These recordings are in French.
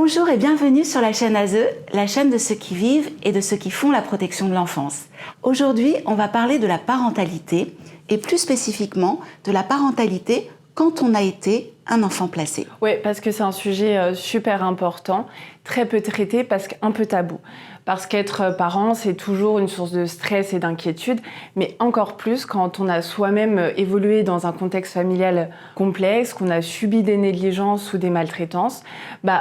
Bonjour et bienvenue sur la chaîne ASE, la chaîne de ceux qui vivent et de ceux qui font la protection de l'enfance. Aujourd'hui, on va parler de la parentalité et plus spécifiquement de la parentalité quand on a été un enfant placé. Oui, parce que c'est un sujet super important, très peu traité parce qu'un peu tabou. Parce qu'être parent, c'est toujours une source de stress et d'inquiétude, mais encore plus quand on a soi-même évolué dans un contexte familial complexe, qu'on a subi des négligences ou des maltraitances.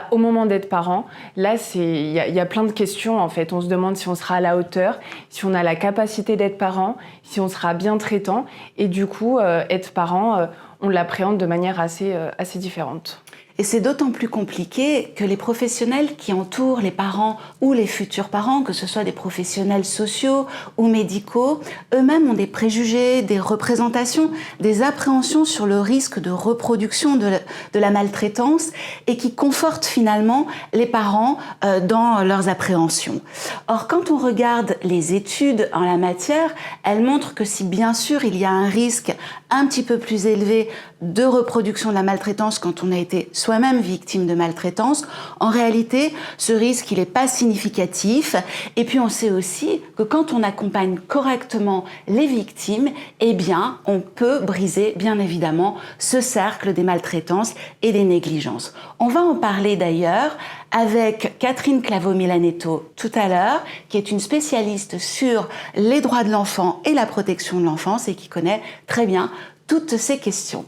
Au moment d'être parent, là, il y a plein de questions en fait. On se demande si on sera à la hauteur, si on a la capacité d'être parent, si on sera bien traitant. Et du coup, être parent, on l'appréhende de manière assez différente. Et c'est d'autant plus compliqué que les professionnels qui entourent les parents ou les futurs parents, que ce soit des professionnels sociaux ou médicaux, eux-mêmes ont des préjugés, des représentations, des appréhensions sur le risque de reproduction de la maltraitance et qui confortent finalement les parents dans leurs appréhensions. Or, quand on regarde les études en la matière, elles montrent que si bien sûr il y a un risque un petit peu plus élevé de reproduction de la maltraitance quand on a été soi-même victime de maltraitance, en réalité, ce risque, il n'est pas significatif. Et puis, on sait aussi que quand on accompagne correctement les victimes, eh bien, on peut briser, bien évidemment, ce cercle des maltraitances et des négligences. On va en parler d'ailleurs avec Catherine Claveau-Milanetto tout à l'heure, qui est une spécialiste sur les droits de l'enfant et la protection de l'enfance et qui connaît très bien toutes ces questions.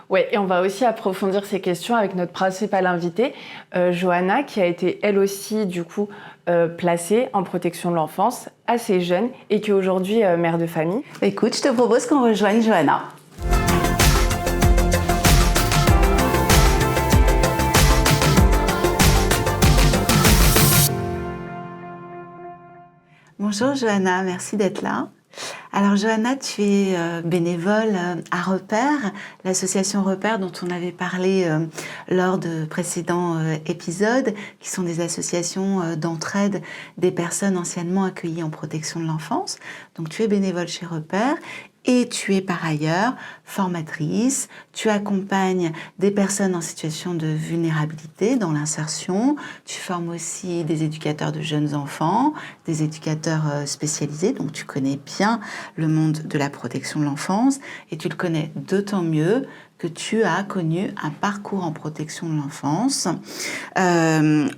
Oui, et on va aussi approfondir ces questions avec notre principale invitée, Johanna, qui a été elle aussi du coup placée en protection de l'enfance, assez jeune et qui est aujourd'hui mère de famille. Écoute, je te propose qu'on rejoigne Johanna. Bonjour Johanna, merci d'être là. Alors Johanna, tu es bénévole à Repère, l'association Repère dont on avait parlé lors de précédents épisodes, qui sont des associations d'entraide des personnes anciennement accueillies en protection de l'enfance. Donc tu es bénévole chez Repère. Et tu es par ailleurs formatrice, tu accompagnes des personnes en situation de vulnérabilité dans l'insertion, tu formes aussi des éducateurs de jeunes enfants, des éducateurs spécialisés, donc tu connais bien le monde de la protection de l'enfance et tu le connais d'autant mieux que tu as connu un parcours en protection de l'enfance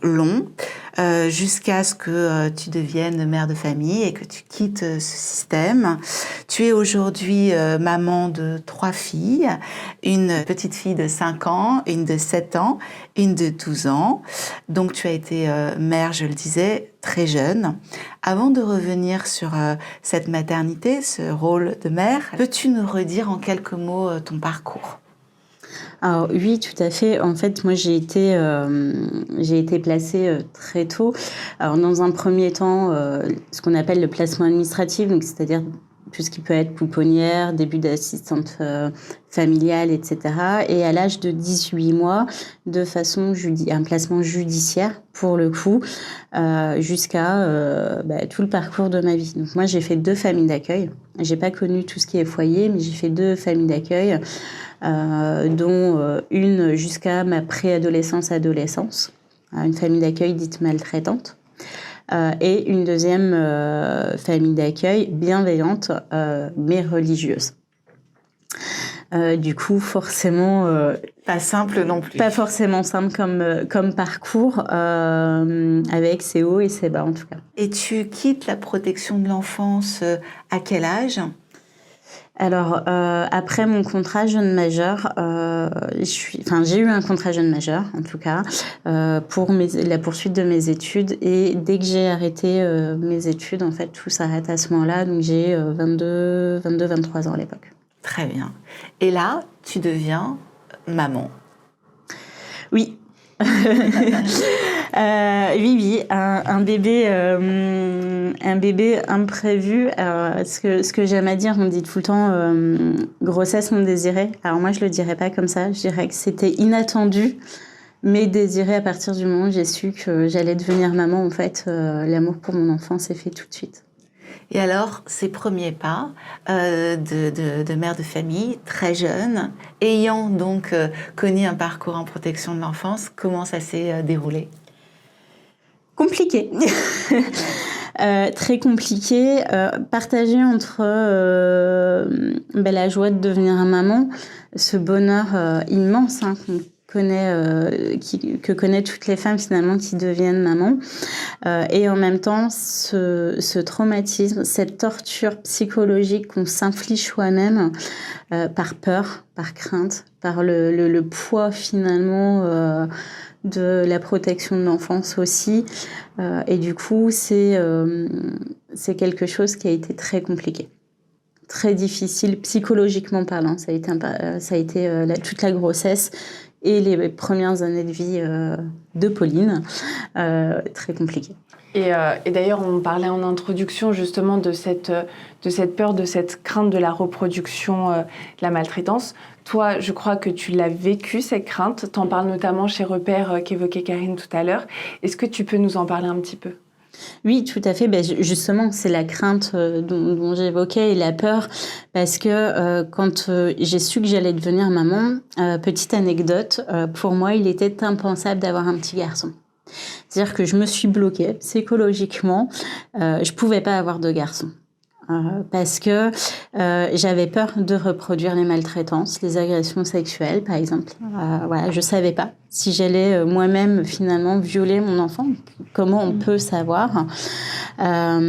long, jusqu'à ce que tu deviennes mère de famille et que tu quittes ce système. Tu es aujourd'hui maman de 3 filles, une petite fille de 5 ans, une de 7 ans, une de 12 ans. Donc tu as été mère, je le disais, très jeune. Avant de revenir sur cette maternité, ce rôle de mère, peux-tu nous redire en quelques mots ton parcours ? Alors oui, tout à fait. En fait, moi, j'ai été placée très tôt. Alors, dans un premier temps, ce qu'on appelle le placement administratif, donc c'est-à-dire tout ce qui peut être pouponnière, début d'assistante familiale, etc. Et à l'âge de 18 mois, de façon un placement judiciaire, pour le coup, jusqu'à tout le parcours de ma vie. Donc moi, j'ai fait 2 familles d'accueil. J'ai pas connu tout ce qui est foyer, mais j'ai fait 2 familles d'accueil, dont une jusqu'à ma préadolescence-adolescence, une famille d'accueil dite maltraitante. Et une deuxième famille d'accueil bienveillante, mais religieuse. Du coup, forcément... pas simple non plus. Pas forcément simple comme parcours, avec ses hauts et ses bas en tout cas. Et tu quittes la protection de l'enfance à quel âge ? Alors, après mon contrat jeune majeur, j'ai eu un contrat jeune majeur, en tout cas, pour la poursuite de mes études. Et dès que j'ai arrêté mes études, en fait, tout s'arrête à ce moment-là. Donc, j'ai 23 ans à l'époque. Très bien. Et là, tu deviens maman. Oui. Oui, un bébé imprévu. Ce que j'aime à dire, on dit tout le temps grossesse non désirée. Alors moi, je le dirais pas comme ça. Je dirais que c'était inattendu, mais désiré à partir du moment où j'ai su que j'allais devenir maman. En fait, l'amour pour mon enfant s'est fait tout de suite. Et alors, ces premiers pas de mère de famille, très jeune, ayant donc connu un parcours en protection de l'enfance, comment ça s'est déroulé ? Compliqué. Très compliqué. Partagé entre la joie de devenir maman, ce bonheur immense qu'on connaît, que connaissent toutes les femmes finalement qui deviennent maman, et en même temps ce traumatisme, cette torture psychologique qu'on s'inflige soi-même par peur, par crainte, par le poids finalement de la protection de l'enfance aussi. Et du coup, c'est quelque chose qui a été très compliqué, très difficile psychologiquement parlant. Ça a été toute la grossesse et les premières années de vie de Pauline, très compliqué. Et d'ailleurs, on parlait en introduction justement de cette peur, de cette crainte de la reproduction, de la maltraitance. Toi, je crois que tu l'as vécu, cette crainte. Tu en parles notamment chez Repère, qu'évoquait Karine tout à l'heure. Est-ce que tu peux nous en parler un petit peu ? Oui, tout à fait. Justement, c'est la crainte dont j'évoquais et la peur, parce que quand j'ai su que j'allais devenir maman, petite anecdote, pour moi, il était impensable d'avoir un petit garçon. C'est-à-dire que je me suis bloquée psychologiquement. Je pouvais pas avoir de garçon. Parce que j'avais peur de reproduire les maltraitances, les agressions sexuelles, par exemple. Voilà, je savais pas si j'allais moi-même finalement violer mon enfant. Comment on peut savoir ? À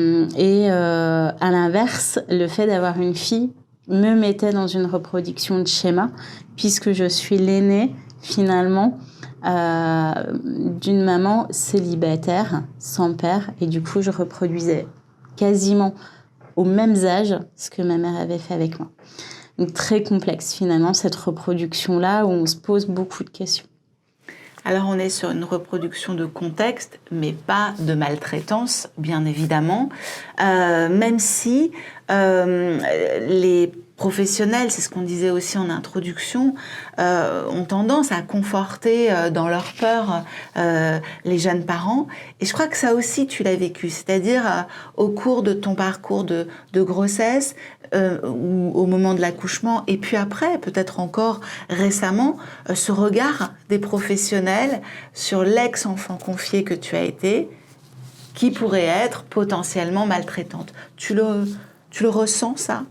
l'inverse, le fait d'avoir une fille me mettait dans une reproduction de schéma, puisque je suis l'aînée finalement d'une maman célibataire, sans père, et du coup je reproduisais quasiment aux mêmes âges ce que ma mère avait fait avec moi. Donc très complexe finalement cette reproduction-là où on se pose beaucoup de questions. Alors on est sur une reproduction de contexte, mais pas de maltraitance, bien évidemment, même si les professionnels, c'est ce qu'on disait aussi en introduction, ont tendance à conforter dans leur peur les jeunes parents. Et je crois que ça aussi, tu l'as vécu, c'est-à-dire au cours de ton parcours de grossesse, ou au moment de l'accouchement, et puis après, peut-être encore récemment, ce regard des professionnels sur l'ex-enfant confié que tu as été, qui pourrait être potentiellement maltraitante. Tu le ressens, ça ?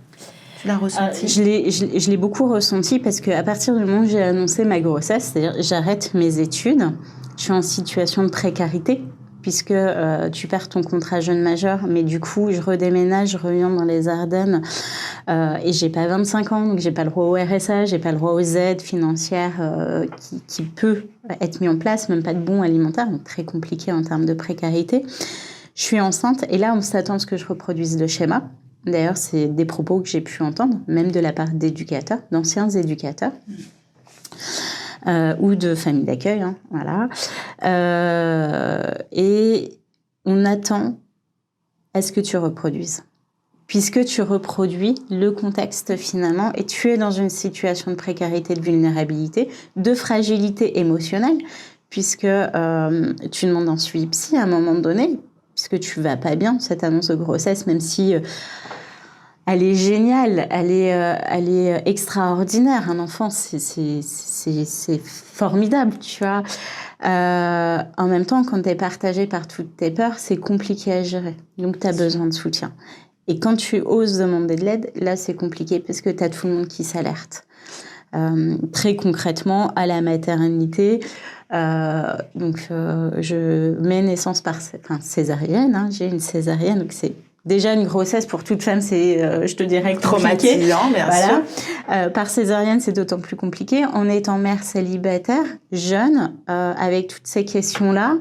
Tu l'as ressenti ? Je l'ai beaucoup ressenti parce qu'à partir du moment où j'ai annoncé ma grossesse, c'est-à-dire j'arrête mes études, je suis en situation de précarité puisque tu perds ton contrat jeune majeur, mais du coup je redéménage, je reviens dans les Ardennes et j'ai pas 25 ans, donc j'ai pas le droit au RSA, j'ai pas le droit aux aides financières qui peut être mis en place, même pas de bons alimentaires, donc très compliqué en termes de précarité. Je suis enceinte et là on s'attend à ce que je reproduise le schéma. D'ailleurs, c'est des propos que j'ai pu entendre, même de la part d'éducateurs, d'anciens éducateurs, ou de familles d'accueil, hein, voilà. Et on attend à ce que tu reproduises. Puisque tu reproduis le contexte finalement, et tu es dans une situation de précarité, de vulnérabilité, de fragilité émotionnelle, puisque tu demandes un suivi psy à un moment donné, puisque tu vas pas bien, cette annonce de grossesse, même si elle est géniale, elle est extraordinaire. Un enfant, c'est formidable, tu vois. En même temps, quand tu es partagé par toutes tes peurs, c'est compliqué à gérer. Donc, tu as besoin de soutien. Et quand tu oses demander de l'aide, là, c'est compliqué parce que tu as tout le monde qui s'alerte. Très concrètement, à la maternité, je mets naissance par césarienne. Hein, j'ai une césarienne, donc c'est déjà une grossesse pour toute femme, c'est, je te dirais, traumatisant, bien sûr. Par césarienne, c'est d'autant plus compliqué. En étant mère célibataire, jeune, avec toutes ces questions-là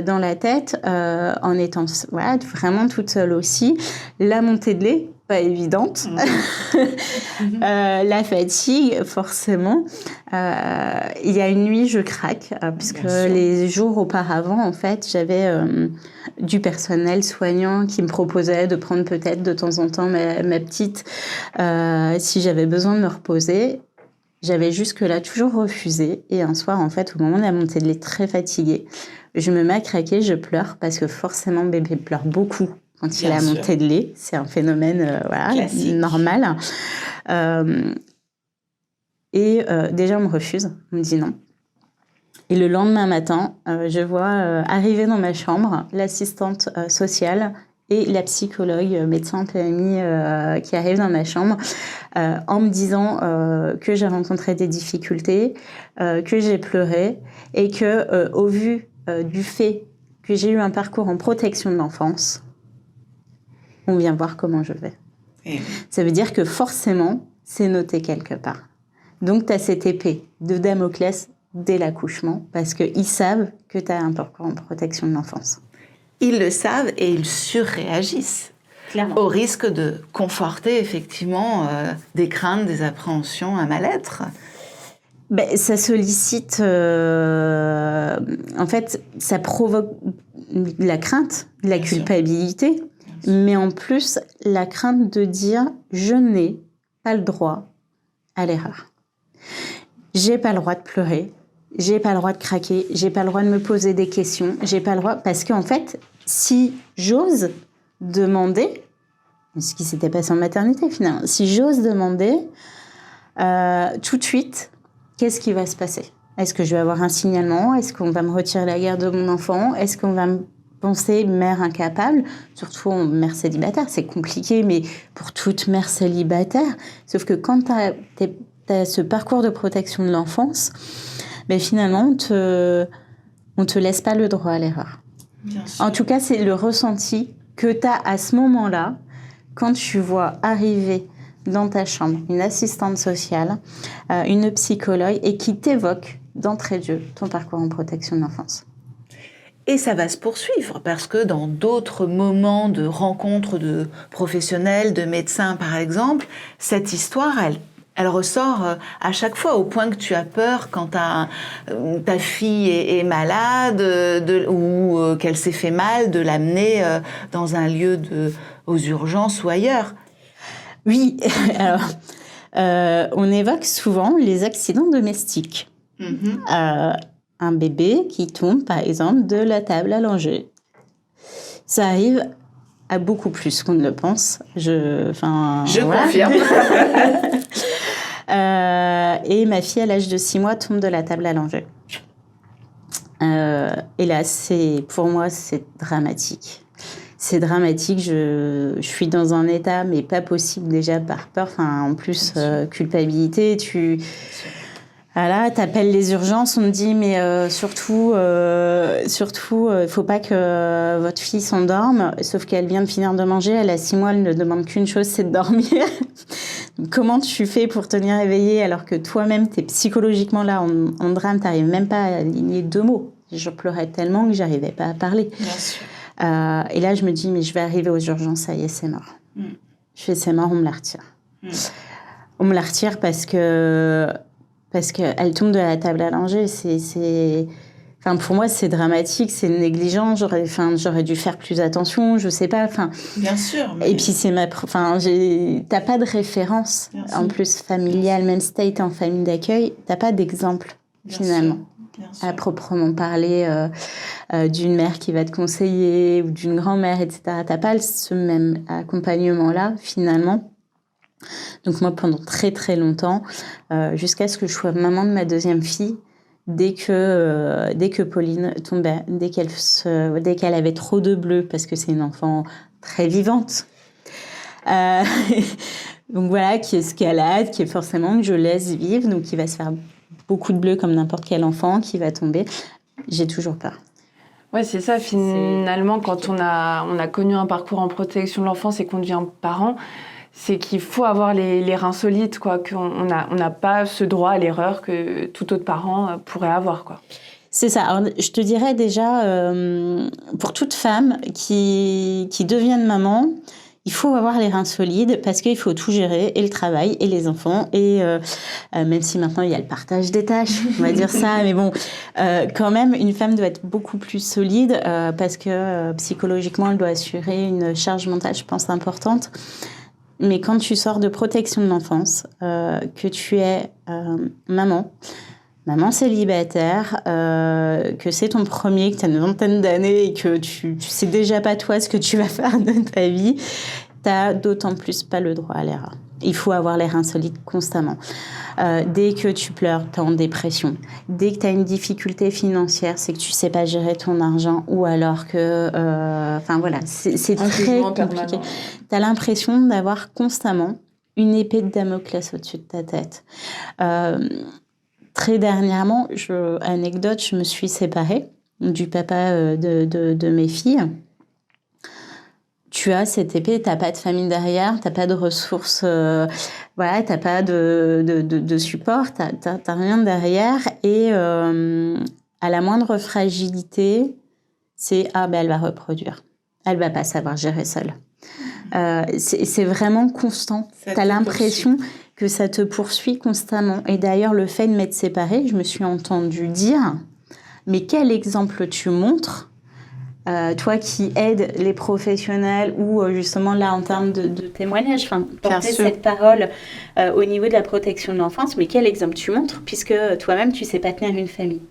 dans la tête, en étant vraiment toute seule aussi, la montée de lait, pas évidente. La fatigue, forcément. Il y a une nuit, je craque, puisque les jours auparavant, en fait, j'avais du personnel soignant qui me proposait de prendre peut-être de temps en temps ma petite si j'avais besoin de me reposer. J'avais jusque-là toujours refusé. Et un soir, en fait, au moment de la montée de lait, très fatiguée, je me mets à craquer, je pleure, parce que forcément, bébé pleure beaucoup quand il a monté de lait. C'est un phénomène normal. Déjà, on me refuse. On me dit non. Et le lendemain matin, je vois arriver dans ma chambre l'assistante sociale et la psychologue, médecin PMI qui arrive dans ma chambre en me disant que j'ai rencontré des difficultés, que j'ai pleuré et que au vu du fait que j'ai eu un parcours en protection de l'enfance, on vient voir comment je vais. Ça veut dire que forcément, c'est noté quelque part. Donc, tu as cette épée de Damoclès dès l'accouchement, parce qu'ils savent que tu as un parcours en protection de l'enfance. Ils le savent et ils surréagissent. Clairement. Au risque de conforter effectivement des craintes, des appréhensions, un mal-être. Ça sollicite... en fait, ça provoque de la crainte, de la culpabilité, mais en plus, la crainte de dire « je n'ai pas le droit à l'erreur ». J'ai pas le droit de pleurer, j'ai pas le droit de craquer, j'ai pas le droit de me poser des questions, j'ai pas le droit... Parce qu'en fait, si j'ose demander, ce qui s'était passé en maternité finalement, si j'ose demander, tout de suite, qu'est-ce qui va se passer ? Est-ce que je vais avoir un signalement ? Est-ce qu'on va me retirer la garde de mon enfant ? Est-ce qu'on va me penser mère incapable ? Surtout mère célibataire, c'est compliqué, mais pour toute mère célibataire. Sauf que quand t'as ce parcours de protection de l'enfance, finalement, on te laisse pas le droit à l'erreur. En tout cas, c'est le ressenti que tu as à ce moment-là, quand tu vois arriver dans ta chambre une assistante sociale, une psychologue, et qui t'évoque d'entrée de jeu ton parcours en protection de l'enfance. Et ça va se poursuivre, parce que dans d'autres moments de rencontres de professionnels, de médecins par exemple, cette histoire, elle ressort à chaque fois, au point que tu as peur quand ta fille est malade ou qu'elle s'est fait mal, de l'amener dans un lieu aux urgences ou ailleurs. Oui, alors, on évoque souvent les accidents domestiques. Un bébé qui tombe, par exemple, de la table à langer. Ça arrive à beaucoup plus qu'on ne le pense. Je confirme. Et ma fille, à l'âge de 6 mois, tombe de la table à langer. Et là, pour moi, c'est dramatique. C'est dramatique, je suis dans un état, mais pas possible déjà par peur. En plus, culpabilité, voilà, t'appelles les urgences, on me dit, mais surtout, il faut pas que votre fille s'endorme, sauf qu'elle vient de finir de manger, elle a 6 mois, elle ne demande qu'une chose, c'est de dormir. Comment tu fais pour tenir éveillée alors que toi-même, t'es psychologiquement là, en drame, t'arrives même pas à aligner 2 mots. Je pleurais tellement que j'arrivais pas à parler. Bien sûr. Et là, je me dis, mais je vais arriver aux urgences, ça y est, c'est mort. Je fais, c'est mort, on me la retire. On me la retire parce qu'elle tombe de la table à langer. Pour moi, c'est dramatique, c'est négligent. J'aurais dû faire plus attention, je sais pas. Bien sûr. Mais... Et puis, t'as pas de référence, en plus, familiale. Même si t'as été en famille d'accueil, t'as pas d'exemple, finalement. À proprement parler d'une mère qui va te conseiller ou d'une grand-mère, etc. T'as pas ce même accompagnement-là, finalement. Donc moi, pendant très très longtemps, jusqu'à ce que je sois maman de ma 2e fille, dès que Pauline tombait, dès qu'elle avait trop de bleu, parce que c'est une enfant très vivante, donc voilà, qui escalade, qui est forcément que je laisse vivre, donc qui va se faire beaucoup de bleu comme n'importe quel enfant, qui va tomber, j'ai toujours peur. Ouais, c'est ça, finalement, quand on a connu un parcours en protection de l'enfance et qu'on devient parent, c'est qu'il faut avoir les reins solides, quoi, qu'on n'a pas ce droit à l'erreur que tout autre parent pourrait avoir, quoi. C'est ça. Alors, je te dirais déjà, pour toute femme qui devienne maman, il faut avoir les reins solides parce qu'il faut tout gérer, et le travail, et les enfants, et même si maintenant il y a le partage des tâches, on va dire ça, mais bon, quand même, une femme doit être beaucoup plus solide parce que psychologiquement, elle doit assurer une charge mentale, je pense, importante. Mais quand tu sors de protection de l'enfance, que tu es maman célibataire, que c'est ton premier, que tu as une vingtaine d'années et que tu sais déjà pas toi ce que tu vas faire de ta vie, t'as d'autant plus pas le droit à l'erreur. Il faut avoir l'air insolite constamment. Dès que tu pleures, t'es en dépression. Dès que t'as une difficulté financière, c'est que tu sais pas gérer ton argent ou alors que... Enfin voilà, c'est très compliqué. T'as l'impression d'avoir constamment une épée de Damoclès au-dessus de ta tête. Très dernièrement, anecdote, je me suis séparée du papa de mes filles. Tu as cette épée, t'as pas de famille derrière, t'as pas de ressources, voilà, t'as pas de support, t'as rien derrière. Et à la moindre fragilité, c'est elle va reproduire, elle va pas savoir gérer seule. C'est vraiment constant. T'as l'impression que ça te poursuit constamment. Et d'ailleurs, le fait de m'être séparée, je me suis entendue dire, mais quel exemple tu montres, toi qui aides les professionnels ou justement là en termes de témoignage, porter cette parole au niveau de la protection de l'enfance, mais quel exemple tu montres puisque toi-même tu sais pas tenir une famille.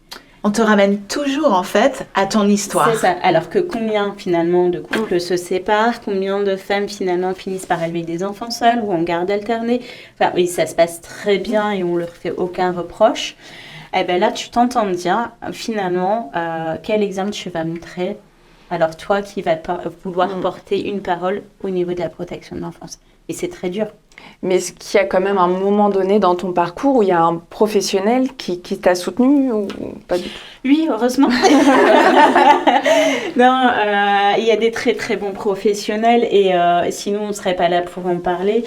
On te ramène toujours en fait à ton histoire. C'est ça. Alors que combien finalement de couples se séparent, combien de femmes finalement finissent par élever des enfants seules ou en garde alternée. Enfin oui, ça se passe très bien et on leur fait aucun reproche. Eh ben là, tu t'entends dire finalement quel exemple tu vas montrer. Alors toi qui vas vouloir porter une parole au niveau de la protection de l'enfance. Et c'est très dur. Mais est-ce qu'il y a quand même un moment donné dans ton parcours où il y a un professionnel qui t'a soutenu ou pas du tout? Oui, heureusement. Non, il y a des très très bons professionnels et sinon on ne serait pas là pour en parler.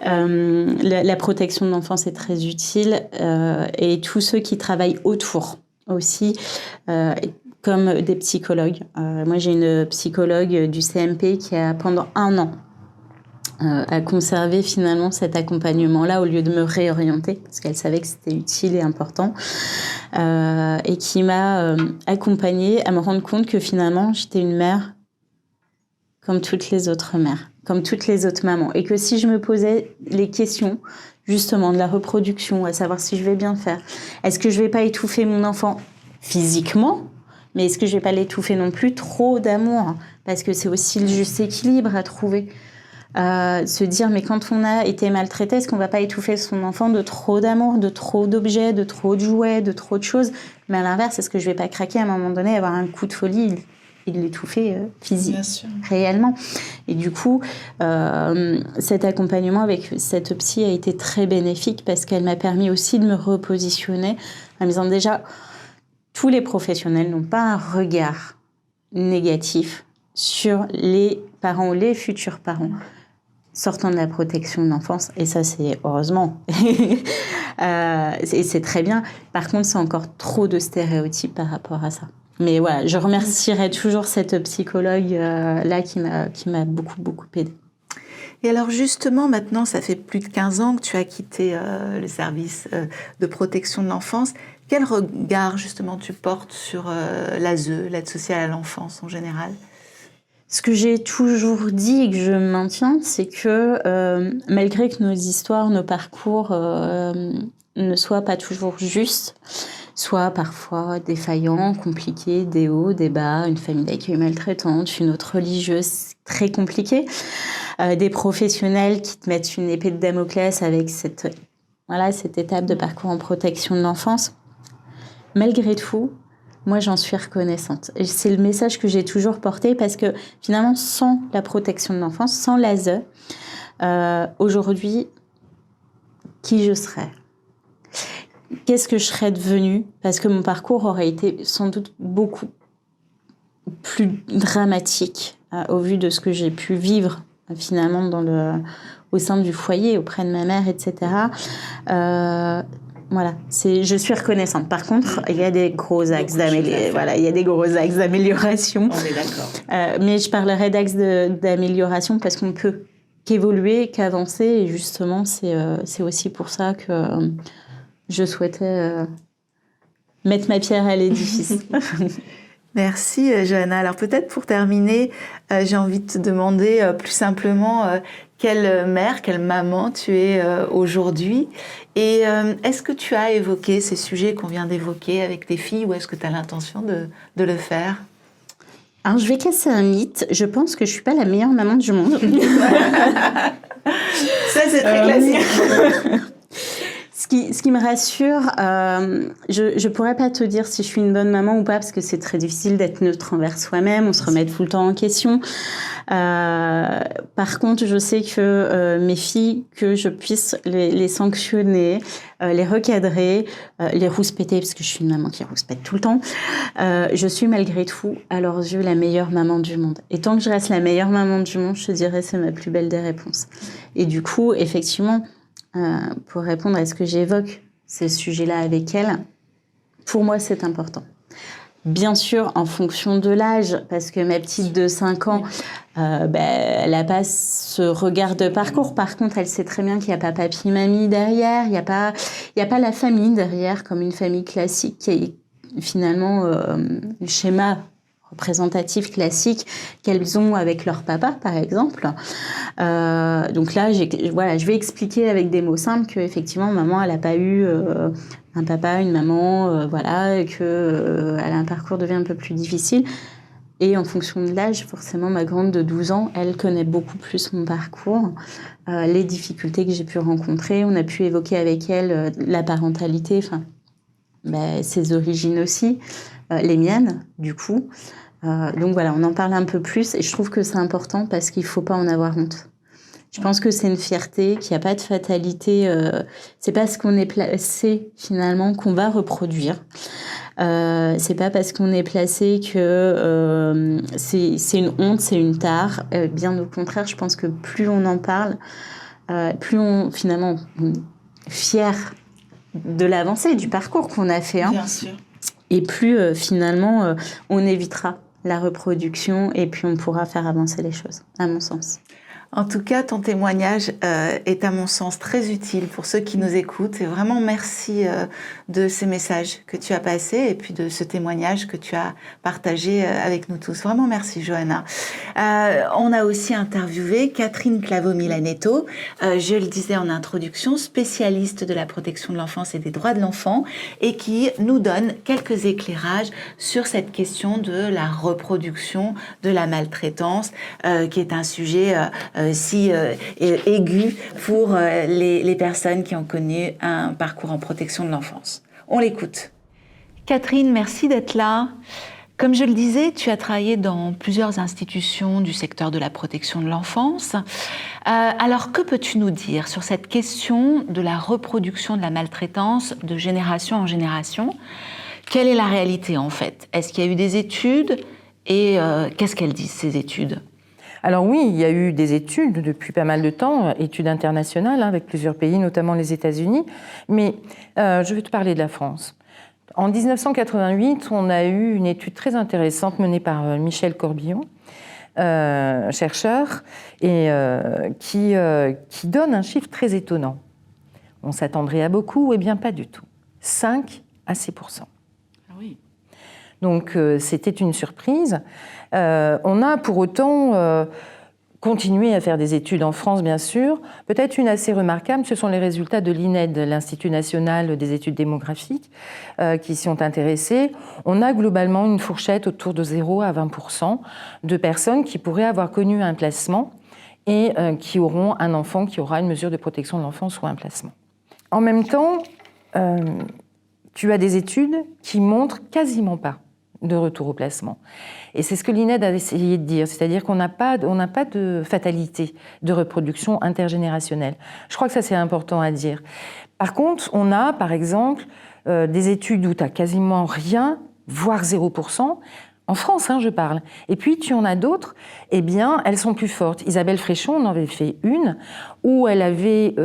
La protection de l'enfance est très utile et tous ceux qui travaillent autour aussi. Comme des psychologues. Moi, j'ai une psychologue du CMP qui a, pendant 1 an, a conservé finalement cet accompagnement-là au lieu de me réorienter, parce qu'elle savait que c'était utile et important, et qui m'a accompagnée à me rendre compte que finalement, j'étais une mère comme toutes les autres mères, comme toutes les autres mamans, et que si je me posais les questions, justement, de la reproduction, à savoir si je vais bien faire, est-ce que je vais pas étouffer mon enfant physiquement, mais est-ce que je vais pas l'étouffer non plus trop d'amour, parce que c'est aussi le juste équilibre à trouver. Se dire, mais quand on a été maltraité, est-ce qu'on va pas étouffer son enfant de trop d'amour, de trop d'objets, de trop de jouets, de trop de choses? Mais à l'inverse, est-ce que je vais pas craquer à un moment donné, avoir un coup de folie et de l'étouffer physiquement, réellement? Et du coup, cet accompagnement avec cette psy a été très bénéfique parce qu'elle m'a permis aussi de me repositionner en me disant déjà, tous les professionnels n'ont pas un regard négatif sur les parents ou les futurs parents sortant de la protection de l'enfance. Et ça, c'est heureusement. Et c'est très bien. Par contre, c'est encore trop de stéréotypes par rapport à ça. Mais voilà, je remercierai toujours cette psychologue-là qui m'a beaucoup, beaucoup aidée. Et alors justement, maintenant, ça fait plus de 15 ans que tu as quitté le service de protection de l'enfance. Quel regard, justement, tu portes sur l'ASE, l'aide sociale à l'enfance en général? Ce que j'ai toujours dit et que je maintiens, c'est que malgré que nos histoires, nos parcours ne soient pas toujours justes, soient parfois défaillants, compliqués, des hauts, des bas, une famille d'accueil maltraitante, une autre religieuse très compliquée, des professionnels qui te mettent une épée de Damoclès avec cette étape de parcours en protection de l'enfance. Malgré tout, moi, j'en suis reconnaissante. Et c'est le message que j'ai toujours porté parce que finalement, sans la protection de l'enfance, sans l'ASE, aujourd'hui, qui je serais? Qu'est-ce que je serais devenue? Parce que mon parcours aurait été sans doute beaucoup plus dramatique au vu de ce que j'ai pu vivre finalement au sein du foyer, auprès de ma mère, etc. Voilà, je suis reconnaissante. Par contre, il y a des gros axes d'amélioration. On est d'accord. Mais je parlerai d'axes d'amélioration parce qu'on peut qu'évoluer, qu'avancer. Et justement, c'est aussi pour ça que je souhaitais mettre ma pierre à l'édifice. Merci, Johanna. Alors peut-être pour terminer, j'ai envie de te demander plus simplement quelle mère, quelle maman tu es aujourd'hui. Et est-ce que tu as évoqué ces sujets qu'on vient d'évoquer avec tes filles ou est-ce que tu as l'intention de le faire? Alors, je vais casser un mythe. Je pense que je suis pas la meilleure maman du monde. Ça, c'est très classique. Ce qui me rassure, je pourrais pas te dire si je suis une bonne maman ou pas, parce que c'est très difficile d'être neutre envers soi-même, on se remet tout le temps en question. Par contre, je sais que mes filles, que je puisse les sanctionner, les recadrer, les rouspéter, parce que je suis une maman qui rouspète tout le temps. Je suis malgré tout, à leurs yeux, la meilleure maman du monde. Et tant que je reste la meilleure maman du monde, je te dirais c'est ma plus belle des réponses. Et du coup, effectivement, pour répondre à ce que j'évoque, ce sujet-là avec elle, pour moi, c'est important. Bien sûr, en fonction de l'âge, parce que ma petite de 5 ans, elle n'a pas ce regard de parcours. Par contre, elle sait très bien qu'il n'y a pas papy, mamie derrière, il n'y a pas la famille derrière, comme une famille classique qui est finalement le schéma représentatif classique qu'elles ont avec leur papa, par exemple. Donc là, je vais expliquer avec des mots simples qu'effectivement, maman, elle n'a pas eu un papa, une maman, et qu'elle a un parcours de vie un peu plus difficile. Et en fonction de l'âge, forcément, ma grande de 12 ans, elle connaît beaucoup plus mon parcours, les difficultés que j'ai pu rencontrer. On a pu évoquer avec elle la parentalité, ses origines aussi, les miennes, du coup. Donc voilà, on en parle un peu plus et je trouve que c'est important parce qu'il ne faut pas en avoir honte. Je pense que c'est une fierté, qu'il n'y a pas de fatalité. C'est pas ce qu'on est placé finalement qu'on va reproduire. C'est pas parce qu'on est placé que c'est une honte, c'est une tare. Bien au contraire, je pense que plus on en parle, plus on finalement est fier de l'avancée, du parcours qu'on a fait. Bien sûr. Et plus finalement on évitera la reproduction et puis on pourra faire avancer les choses, à mon sens. En tout cas, ton témoignage est à mon sens très utile pour ceux qui nous écoutent. Et vraiment, merci de ces messages que tu as passés et puis de ce témoignage que tu as partagé avec nous tous. Vraiment, merci Johanna. On a aussi interviewé Catherine Claveau-Milanetto, je le disais en introduction, spécialiste de la protection de l'enfance et des droits de l'enfant et qui nous donne quelques éclairages sur cette question de la reproduction, de la maltraitance, qui est un sujet aigu pour les personnes qui ont connu un parcours en protection de l'enfance. On l'écoute. Catherine, merci d'être là. Comme je le disais, tu as travaillé dans plusieurs institutions du secteur de la protection de l'enfance. Alors, que peux-tu nous dire sur cette question de la reproduction de la maltraitance de génération en génération ? Quelle est la réalité en fait ? Est-ce qu'il y a eu des études et qu'est-ce qu'elles disent ces études ? Alors oui, il y a eu des études depuis pas mal de temps, études internationales avec plusieurs pays, notamment les États-Unis. Mais je vais te parler de la France. En 1988, on a eu une étude très intéressante menée par Michel Corbillon, chercheur, et qui donne un chiffre très étonnant. On s'attendrait à beaucoup, eh bien pas du tout. 5 à 6%. Ah oui. Donc c'était une surprise. On a pour autant continué à faire des études en France, bien sûr. Peut-être une assez remarquable, ce sont les résultats de l'INED, l'Institut national des études démographiques, qui s'y ont intéressés. On a globalement une fourchette autour de 0 à 20% de personnes qui pourraient avoir connu un placement et qui auront un enfant qui aura une mesure de protection de l'enfance ou un placement. En même temps, tu as des études qui montrent quasiment pas de retour au placement. Et c'est ce que l'INED a essayé de dire, c'est-à-dire qu'on n'a pas de fatalité de reproduction intergénérationnelle. Je crois que ça, c'est important à dire. Par contre, on a, par exemple, des études où tu n'as quasiment rien, voire 0%, en France, je parle. Et puis, tu en as d'autres, eh bien, elles sont plus fortes. Isabelle Fréchon en avait fait une, où elle avait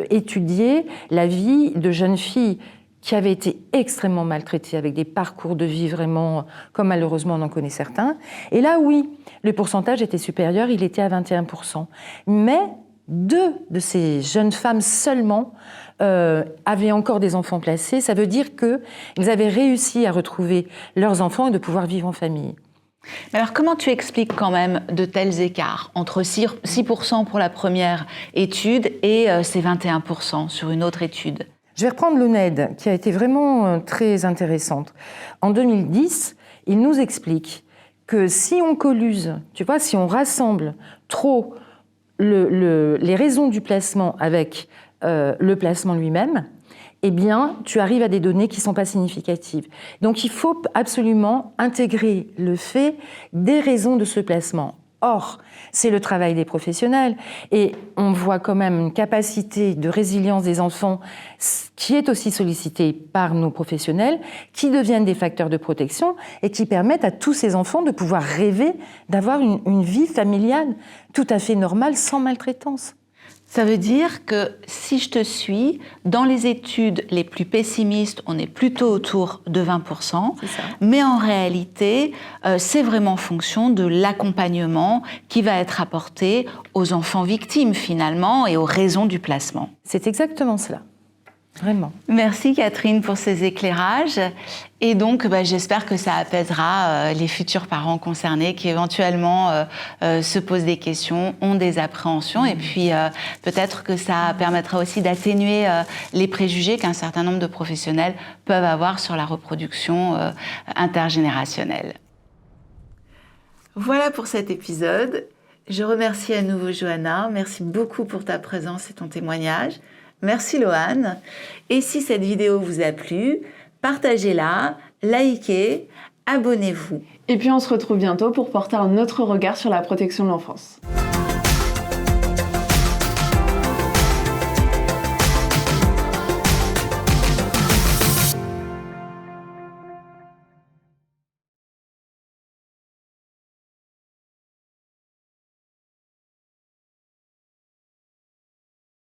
étudié la vie de jeunes filles qui avaient été extrêmement maltraitées, avec des parcours de vie vraiment, comme malheureusement on en connaît certains. Et là, oui, le pourcentage était supérieur, il était à 21%. Mais 2 de ces jeunes femmes seulement avaient encore des enfants placés. Ça veut dire qu'ils avaient réussi à retrouver leurs enfants et de pouvoir vivre en famille. Mais alors, comment tu expliques quand même de tels écarts entre 6% pour la première étude et ces 21% sur une autre étude ? Je vais reprendre l'ONED, qui a été vraiment très intéressante. En 2010, il nous explique que si on colluse, tu vois, si on rassemble trop les raisons du placement avec le placement lui-même, eh bien, tu arrives à des données qui ne sont pas significatives. Donc, il faut absolument intégrer le fait des raisons de ce placement. Or, c'est le travail des professionnels et on voit quand même une capacité de résilience des enfants qui est aussi sollicitée par nos professionnels, qui deviennent des facteurs de protection et qui permettent à tous ces enfants de pouvoir rêver d'avoir une vie familiale tout à fait normale, sans maltraitance. Ça veut dire que si je te suis, dans les études les plus pessimistes, on est plutôt autour de 20%, mais en réalité, c'est vraiment en fonction de l'accompagnement qui va être apporté aux enfants victimes finalement et aux raisons du placement. C'est exactement cela. Vraiment. Merci Catherine pour ces éclairages. Et donc, j'espère que ça apaisera les futurs parents concernés qui éventuellement se posent des questions, ont des appréhensions. Et puis, peut-être que ça permettra aussi d'atténuer les préjugés qu'un certain nombre de professionnels peuvent avoir sur la reproduction intergénérationnelle. Voilà pour cet épisode. Je remercie à nouveau Johanna. Merci beaucoup pour ta présence et ton témoignage. Merci Loane. Et si cette vidéo vous a plu, partagez-la, likez, abonnez-vous. Et puis on se retrouve bientôt pour porter un autre regard sur la protection de l'enfance.